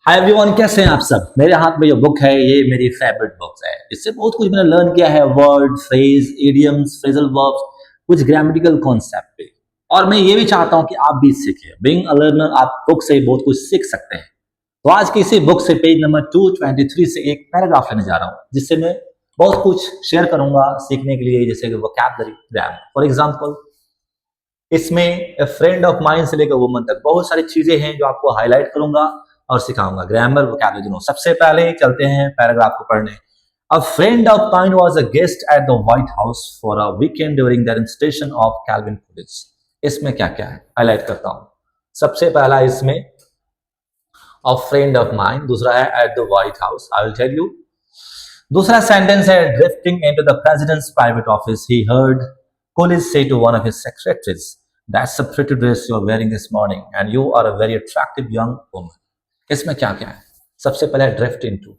Hi everyone, कैसे हैं आप सब। मेरे हाथ में जो बुक है ये मेरी फेवरेट बुक है। इससे बहुत कुछ मैंने लर्न किया है, word, phrase, idioms, phrasal verbs, कुछ ग्रामेटिकल कॉन्सेप्ट पे। और मैं ये भी चाहता हूं कि आप भी सीखें। बीइंग अ लर्नर, आप बुक से बहुत कुछ सीख सकते हैं। तो आज की इसी बुक से पेज नंबर 223 से एक पैराग्राफ लेने जा रहा हूँ, जिससे मैं बहुत कुछ शेयर करूंगा सीखने के लिए, जैसे कि वोकैबुलरी, ग्रामर। फॉर एग्जाम्पल, इसमें फ्रेंड ऑफ माइंड से लेकर वुमन तक बहुत सारी चीजें हैं जो आपको हाईलाइट करूंगा और सिखाऊंगा। ग्रामर, वोकैबुलरी दोनों। सबसे पहले चलते हैं पैराग्राफ को पढ़ने। A friend of mine was a guest at the White House for a weekend during their installation of Calvin Coolidge. इसमें क्या क्या है हाईलाइट करता हूं। सबसे पहला इसमें a friend of mine, दूसरा है at the White House, I will tell you। दूसरा सेंटेंस है drifting into the president's private office, he heard Coolidge say to one of his secretaries, "That's a pretty dress you're wearing this morning, and you are a very attractive young woman." इसमें क्या क्या है? सबसे पहले drift into,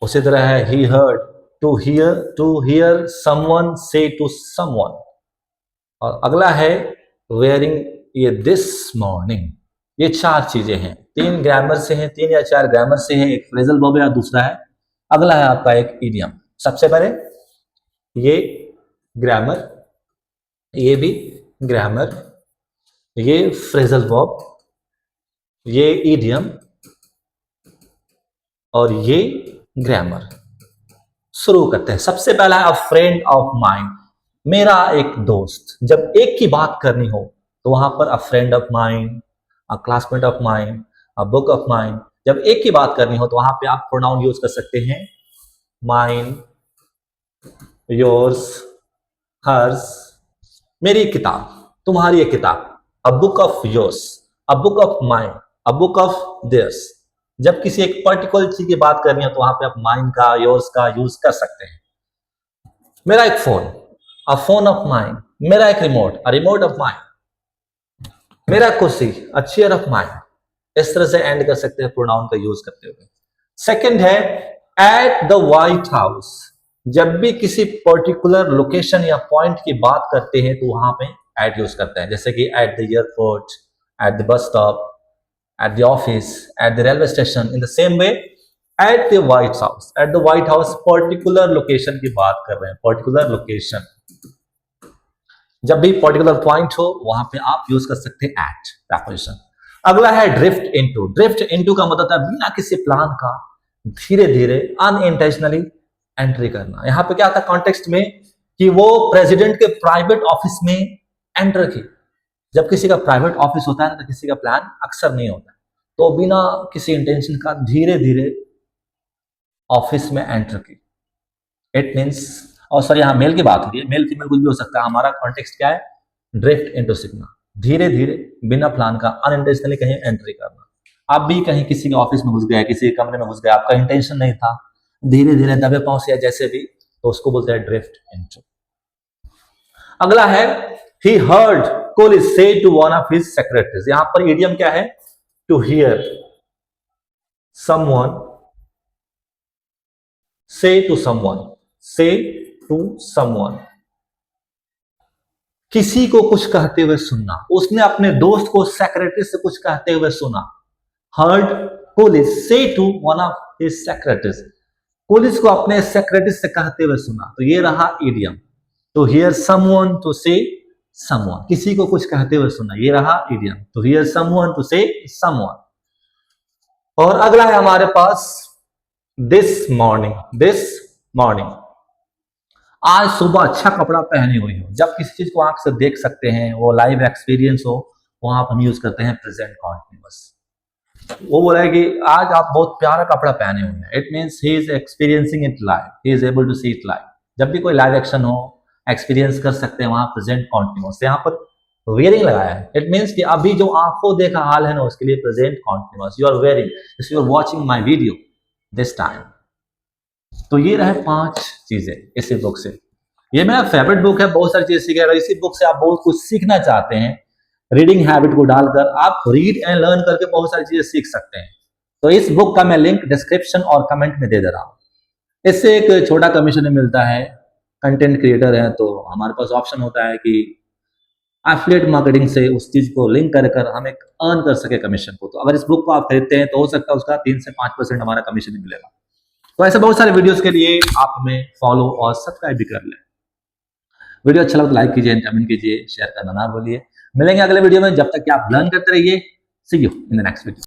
उसी तरह है he heard, to hear someone say to someone, और अगला है wearing, ये this morning। ये चार चीजें हैं, तीन ग्रामर से हैं, तीन या चार ग्रामर से हैं, एक फ्रेजल वर्ब है, दूसरा है, अगला है आपका एक इडियम। सबसे पहले ये ग्रामर, ये भी ग्रामर, ये फ्रेजल वर्ब, ये इडियम और ये ग्रामर। शुरू करते हैं। सबसे पहला है अ फ्रेंड ऑफ माइंड, मेरा एक दोस्त। जब एक की बात करनी हो तो वहां पर अ friend of mine, a classmate of mine, a book of mind. जब एक की बात करनी हो तो वहां पे आप प्रोनाउन यूज कर सकते हैं माइंड, योर्स, हर्स। मेरी किताब, तुम्हारी एक किताब। A book of yours, a book of mine, a book of theirs. जब किसी एक पर्टिकुलर चीज की बात करनी हो तो वहां पे आप माइंड का, योर्स का यूज कर सकते हैं। मेरा एक phone, a phone of mind. मेरा एक remote, a remote of mind. मेरा कुर्सी, अ चेयर ऑफ माइंड। इस तरह से एंड कर सकते हैं प्रोनाउन का यूज करते हुए। सेकंड है एट द व्हाइट हाउस। जब भी किसी पर्टिकुलर लोकेशन या पॉइंट की बात करते हैं तो वहां पे एट यूज करते हैं, जैसे कि at the airport, at the bus stop, at the office, at the railway station. In the same way, at the White House, at the White House, particular location की बात कर रहे हैं, पर्टिकुलर लोकेशन। जब भी पर्टिकुलर पॉइंट हो वहां पे आप यूज कर सकते हैं एट प्रीपोजिशन। अगला है ड्रिफ्ट इनटू। ड्रिफ्ट इनटू का मतलब है बिना किसी प्लान का धीरे धीरे, अनइंटेंशनली एंट्री करना। यहां पे क्या था कॉन्टेक्स्ट में कि वो प्रेसिडेंट के प्राइवेट ऑफिस में एंटर की। जब किसी का प्राइवेट ऑफिस होता है ना तो किसी का प्लान अक्सर नहीं होता, तो बिना किसी इंटेंशन का धीरे धीरे ऑफिस में एंटर की। इट मीन्स, और सर यहाँ मेल की बात हो रही है, मेल फीमेल कुछ भी हो सकता है। हमारा कॉन्टेक्स्ट क्या है? ड्रिफ्ट इनटू सीखना, धीरे धीरे बिना प्लान का अनइंटेंशनली कहीं एंट्री करना। आप भी कहीं किसी के ऑफिस में घुस गए, किसी के कमरे में घुस गए, आपका इंटेंशन नहीं था, धीरे धीरे दबे पांव से या जैसे भी, तो उसको बोलते हैं ड्रिफ्ट इनटू। अगला है he heard Coolidge say to one of his secretaries। यहां पर इडियम क्या है? to hear someone say to someone, say to someone, किसी को कुछ कहते हुए सुनना। उसने अपने दोस्त को सेक्रेटरी से कुछ कहते हुए सुना। heard Coolidge say to one of his secretaries, Coolidge को अपने सेक्रेटरी से कहते हुए सुना, तो ये रहा idiom. to hear someone, to say someone, किसी को कुछ कहते हुए सुना, ये रहा idiom. to hear someone, to say someone। और अगला है हमारे पास दिस मॉर्निंग। दिस मॉर्निंग, आज सुबह अच्छा कपड़ा पहने हुए हो। जब किसी चीज को आंख से देख सकते हैं, वो लाइव एक्सपीरियंस हो, वहां पर हम यूज करते हैं प्रेजेंट कॉन्टिन्यूअस। वो बोला है कि आज आप बहुत प्यारा कपड़ा पहने हुए हैं। It means he is experiencing it live, he is able to see it live. जब भी कोई लाइव एक्शन हो, एक्सपीरियंस कर सकते हैं, वहां प्रेजेंट कॉन्टिन्यूअस। यहाँ पर वेयरिंग लगाया है। इट मीन्स कि अभी जो आंखों देखा हाल है ना, उसके लिए present continuous. You are wearing, you are watching my video this time. तो ये रहे 5 चीजें इसी बुक से। ये मेरा फेवरेट बुक है, बहुत सारी चीजें सीख रहे। इसी बुक से आप बहुत कुछ सीखना चाहते हैं, रीडिंग हैबिट को डालकर आप रीड एंड लर्न करके बहुत सारी चीजें सीख सकते हैं। तो इस बुक का मैं लिंक डिस्क्रिप्शन और कमेंट में दे दे रहा हूं। इससे एक छोटा कमीशन मिलता है, कंटेंट क्रिएटर है तो हमारे पास ऑप्शन होता है कि एफिलिएट मार्केटिंग से उस चीज को लिंक कर हम एक अर्न कर सके कमीशन को। तो अगर इस बुक को आप खरीदते हैं तो हो सकता है उसका 3 से 5% हमारा कमीशन ही मिलेगा। तो ऐसे बहुत सारे वीडियोस के लिए आप हमें फॉलो और सब्सक्राइब भी कर लें। वीडियो अच्छा लगा तो लाइक कीजिए, कमेंट कीजिए, शेयर करना ना भूलिए। मिलेंगे अगले वीडियो में, जब तक कि आप लर्न करते रहिए। See you in the next video.